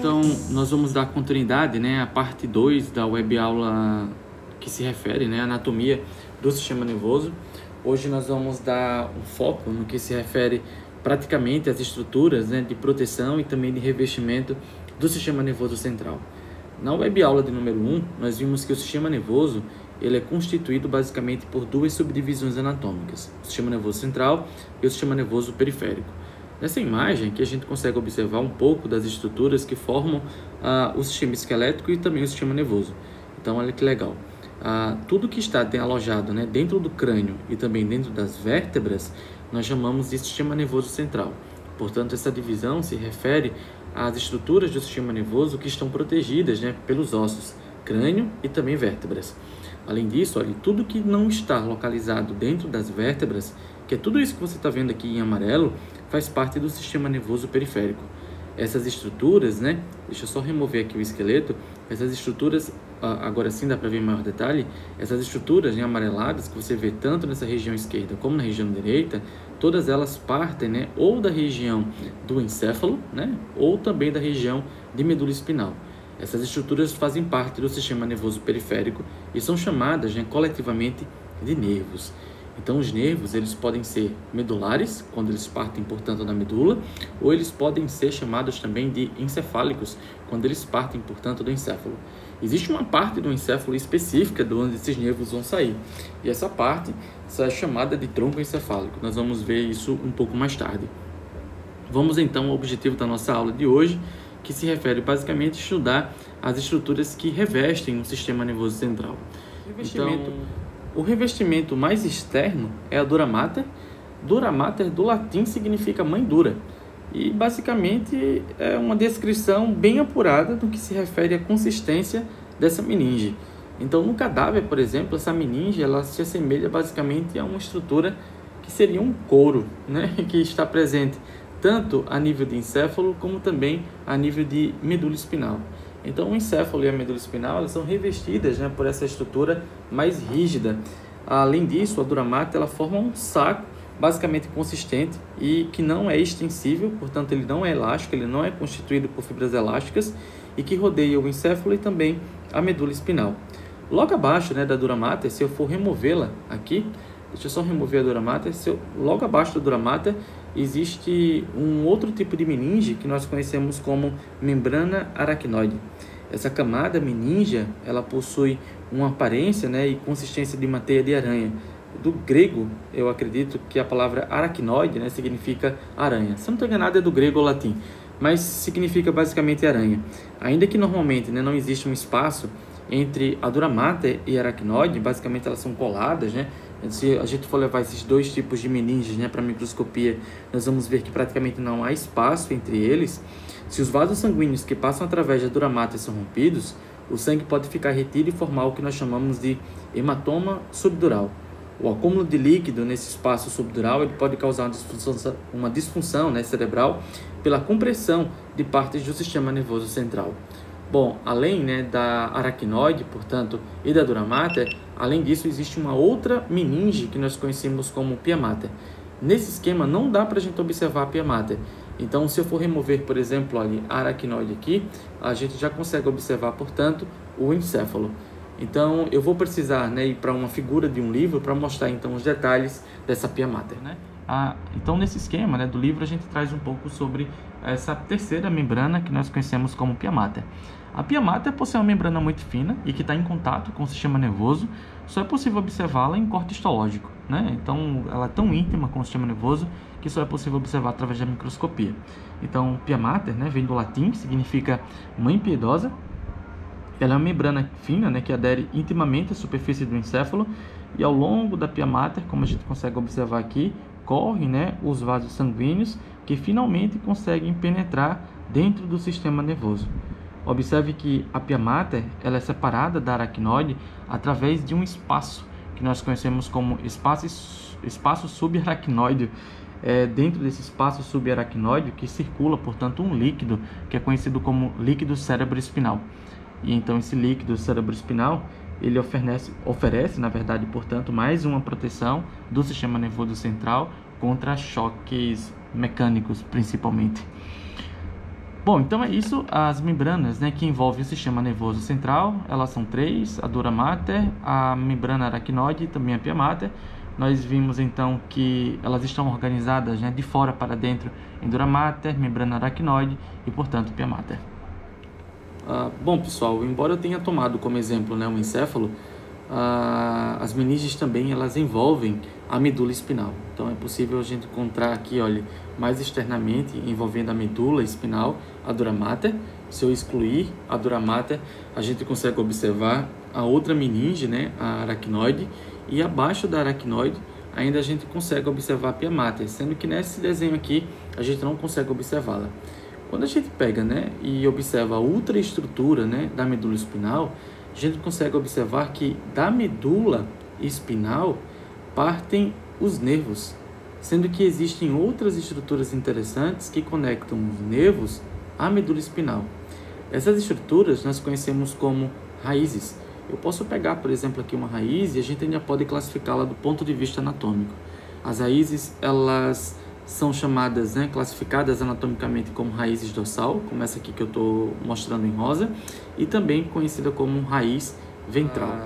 Então, nós vamos dar continuidade, né, à parte 2 da web aula que se refere, né, à anatomia do sistema nervoso. Hoje nós vamos dar um foco no que se refere praticamente às estruturas, né, de proteção e também de revestimento do sistema nervoso central. Na web aula de número 1, nós vimos que o sistema nervoso ele é constituído basicamente por duas subdivisões anatômicas, o sistema nervoso central e o sistema nervoso periférico. Nessa imagem que a gente consegue observar um pouco das estruturas que formam o sistema esquelético e também o sistema nervoso. Então, olha que legal. Tudo que está alojado, né, dentro do crânio e também dentro das vértebras, nós chamamos de sistema nervoso central. Portanto, essa divisão se refere às estruturas do sistema nervoso que estão protegidas, né, pelos ossos, crânio e também vértebras. Além disso, olha, tudo que não está localizado dentro das vértebras, que é tudo isso que você está vendo aqui em amarelo, faz parte do sistema nervoso periférico. Essas estruturas, né, deixa eu só remover aqui o esqueleto, essas estruturas, agora sim dá para ver em maior detalhe, essas estruturas, né, amareladas, que você vê tanto nessa região esquerda como na região direita, todas elas partem, né, ou da região do encéfalo, né, ou também da região de medula espinal. Essas estruturas fazem parte do sistema nervoso periférico e são chamadas, né, coletivamente de nervos. Então, os nervos eles podem ser medulares, quando eles partem, portanto, da medula, ou eles podem ser chamados também de encefálicos, quando eles partem, portanto, do encéfalo. Existe uma parte do encéfalo específica de onde esses nervos vão sair, e essa parte é chamada de tronco encefálico. Nós vamos ver isso um pouco mais tarde. Vamos, então, ao objetivo da nossa aula de hoje, que se refere basicamente a estudar as estruturas que revestem o sistema nervoso central. O revestimento mais externo é a dura mater. Dura mater do latim significa mãe dura. E basicamente é uma descrição bem apurada do que se refere à consistência dessa meninge. Então no cadáver, por exemplo, essa meninge ela se assemelha basicamente a uma estrutura que seria um couro, né? Que está presente tanto a nível de encéfalo como também a nível de medula espinal. Então, o encéfalo e a medula espinal elas são revestidas, né, por essa estrutura mais rígida. Além disso, a dura mater ela forma um saco basicamente consistente e que não é extensível, portanto, ele não é elástico, ele não é constituído por fibras elásticas e que rodeia o encéfalo e também a medula espinal. Logo abaixo, né, da dura mater, se eu for removê-la aqui, deixa eu só remover a dura mater, logo abaixo da dura mater existe um outro tipo de meninge que nós conhecemos como membrana aracnoide. Essa camada meningea, ela possui uma aparência, né, e consistência de uma teia de aranha. Do grego, eu acredito que a palavra aracnoide, né, significa aranha. Se eu não estou enganado, é do grego ou latim, mas significa basicamente aranha. Ainda que normalmente, né, não existe um espaço entre a dura mater e a aracnoide, basicamente elas são coladas, né? Se a gente for levar esses dois tipos de meninges, né, para microscopia, nós vamos ver que praticamente não há espaço entre eles. Se os vasos sanguíneos que passam através da dura mater são rompidos, o sangue pode ficar retido e formar o que nós chamamos de hematoma subdural. O acúmulo de líquido nesse espaço subdural ele pode causar uma disfunção, né, cerebral pela compressão de partes do sistema nervoso central. Bom, além, né, da aracnoide, portanto, e da dura mater, além disso, existe uma outra meninge que nós conhecemos como pia mater. Nesse esquema, não dá para a gente observar a pia mater. Então, se eu for remover, por exemplo, ali, a aracnoide aqui, a gente já consegue observar, portanto, o encéfalo. Então, eu vou precisar, né, ir para uma figura de um livro para mostrar, então, os detalhes dessa pia mater, né? Então, nesse esquema, né, do livro, a gente traz um pouco sobre essa terceira membrana que nós conhecemos como pia mater. A pia mater possui uma membrana muito fina e que está em contato com o sistema nervoso. Só é possível observá-la em corte histológico, né? Então, ela é tão íntima com o sistema nervoso que só é possível observar através da microscopia. Então, pia mater, né, vem do latim, significa mãe piedosa. Ela é uma membrana fina, né, que adere intimamente à superfície do encéfalo e ao longo da pia mater, como a gente consegue observar aqui, correm, né, os vasos sanguíneos que finalmente conseguem penetrar dentro do sistema nervoso. Observe que a pia mater ela é separada da aracnoide através de um espaço que nós conhecemos como espaço subaracnoide. Dentro desse espaço subaracnoide que circula, portanto, um líquido que é conhecido como líquido cerebroespinal. E então esse líquido cerebroespinal ele oferece, na verdade, portanto, mais uma proteção do sistema nervoso central contra choques mecânicos, principalmente. Bom, então é isso. As membranas, né, que envolvem o sistema nervoso central, elas são 3, a dura mater, a membrana aracnoide e também a pia mater. Nós vimos então que elas estão organizadas, né, de fora para dentro em dura mater, membrana aracnoide e, portanto, pia mater. Bom, pessoal, embora eu tenha tomado como exemplo, né, um encéfalo, as meninges também elas envolvem a medula espinal. Então é possível a gente encontrar aqui, olha, mais externamente envolvendo a medula espinal, a dura mater. Se eu excluir a dura mater, a gente consegue observar a outra meninge, né, a aracnoide, e abaixo da aracnoide ainda a gente consegue observar a pia mater, sendo que nesse desenho aqui a gente não consegue observá-la. Quando a gente pega, né, e observa a ultraestrutura, né, da medula espinal, a gente consegue observar que da medula espinal partem os nervos, sendo que existem outras estruturas interessantes que conectam os nervos à medula espinal. Essas estruturas nós conhecemos como raízes. Eu posso pegar, por exemplo, aqui uma raiz e a gente ainda pode classificá-la do ponto de vista anatômico. As raízes, elas são chamadas, né, classificadas anatomicamente como raízes dorsal, como essa aqui que eu estou mostrando em rosa, e também conhecida como raiz ventral.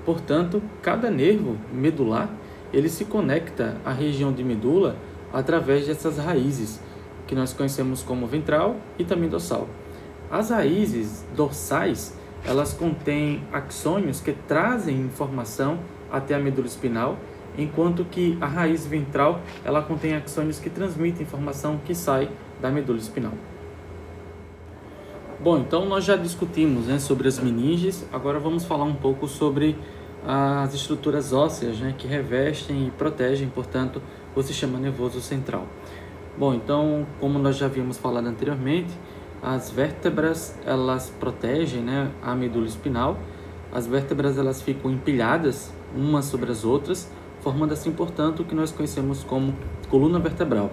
Portanto, cada nervo medular, ele se conecta à região de medula através dessas raízes, que nós conhecemos como ventral e também dorsal. As raízes dorsais, elas contêm axônios que trazem informação até a medula espinal, enquanto que a raiz ventral, ela contém axônios que transmitem informação que sai da medula espinal. Bom, então nós já discutimos, né, sobre as meninges, agora vamos falar um pouco sobre as estruturas ósseas, né, que revestem e protegem, portanto, o sistema nervoso central. Bom, então, como nós já havíamos falado anteriormente, as vértebras, elas protegem, né, a medula espinal. As vértebras, elas ficam empilhadas umas sobre as outras, formando assim, portanto, o que nós conhecemos como coluna vertebral.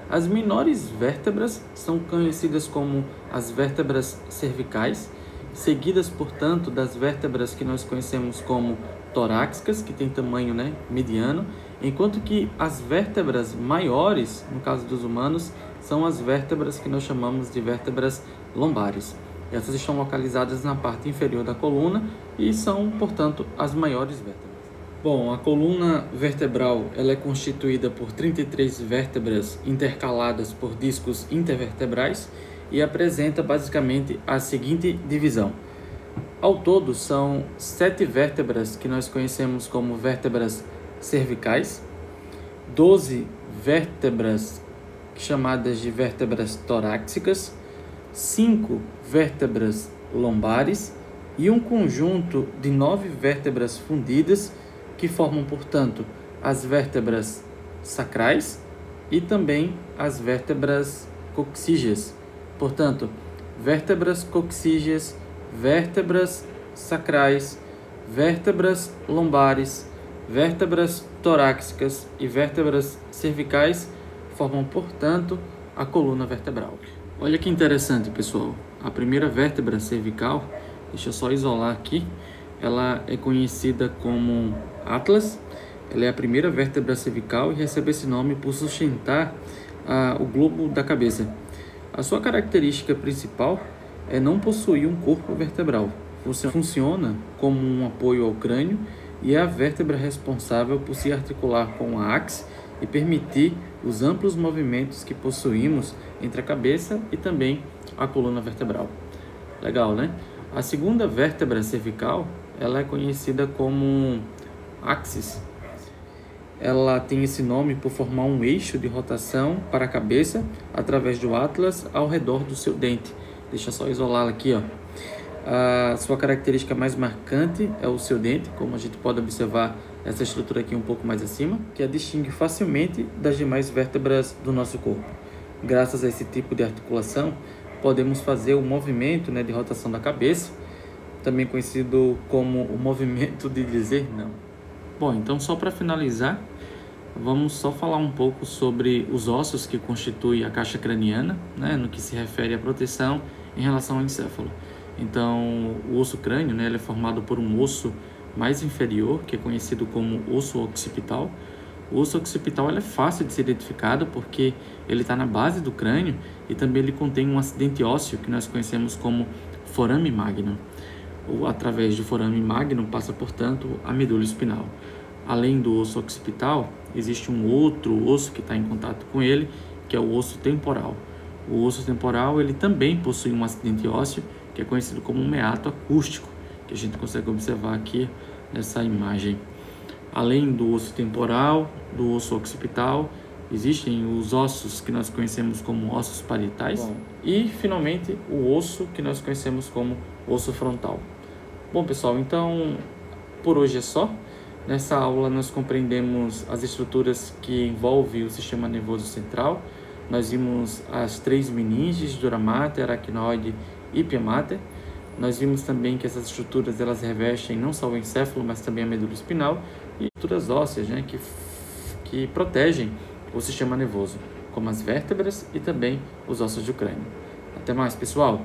As menores vértebras são conhecidas como as vértebras cervicais, seguidas, portanto, das vértebras que nós conhecemos como torácicas, que tem tamanho, né, mediano, enquanto que as vértebras maiores, no caso dos humanos, são as vértebras que nós chamamos de vértebras lombares. Essas estão localizadas na parte inferior da coluna e são, portanto, as maiores vértebras. Bom, a coluna vertebral ela é constituída por 33 vértebras intercaladas por discos intervertebrais e apresenta basicamente a seguinte divisão. Ao todo, são 7 vértebras que nós conhecemos como vértebras cervicais, 12 vértebras chamadas de vértebras torácicas, 5 vértebras lombares e um conjunto de 9 vértebras fundidas que formam, portanto, as vértebras sacrais e também as vértebras coxígeas. Portanto, vértebras coxígeas, vértebras sacrais, vértebras lombares, vértebras torácicas e vértebras cervicais formam, portanto, a coluna vertebral. Olha que interessante, pessoal. A primeira vértebra cervical, deixa eu só isolar aqui, ela é conhecida como Atlas. Ela é a primeira vértebra cervical e recebe esse nome por sustentar o globo da cabeça. A sua característica principal é não possuir um corpo vertebral. Funciona como um apoio ao crânio e é a vértebra responsável por se articular com a áxice e permitir os amplos movimentos que possuímos entre a cabeça e também a coluna vertebral. Legal, né? A segunda vértebra cervical, ela é conhecida como axis. Ela tem esse nome por formar um eixo de rotação para a cabeça através do atlas ao redor do seu dente. Deixa eu só isolá-la aqui, ó. A sua característica mais marcante é o seu dente, como a gente pode observar essa estrutura aqui um pouco mais acima, que a distingue facilmente das demais vértebras do nosso corpo. Graças a esse tipo de articulação, podemos fazer o movimento, né, de rotação da cabeça, também conhecido como o movimento de dizer não. Bom, então só para finalizar, vamos só falar um pouco sobre os ossos que constituem a caixa craniana, né, no que se refere à proteção em relação ao encéfalo. Então, o osso crânio, né, ele é formado por um osso mais inferior, que é conhecido como osso occipital, O osso occipital ele é fácil de ser identificado porque ele está na base do crânio e também ele contém um acidente ósseo que nós conhecemos como forame magnum. Através do forame magnum passa, portanto, a medula espinal. Além do osso occipital, existe um outro osso que está em contato com ele, que é o osso temporal. O osso temporal ele também possui um acidente ósseo, que é conhecido como um meato acústico, que a gente consegue observar aqui nessa imagem. Além do osso temporal, do osso occipital, existem os ossos que nós conhecemos como ossos parietais. E, finalmente, o osso que nós conhecemos como osso frontal. Bom, pessoal, então, por hoje é só. Nessa aula nós compreendemos as estruturas que envolvem o sistema nervoso central. Nós vimos as 3 meninges, dura mater, aracnoide e pia mater. Nós vimos também que essas estruturas elas revestem não só o encéfalo, mas também a medula espinal e estruturas ósseas, né, que protegem o sistema nervoso, como as vértebras e também os ossos do crânio. Até mais, pessoal!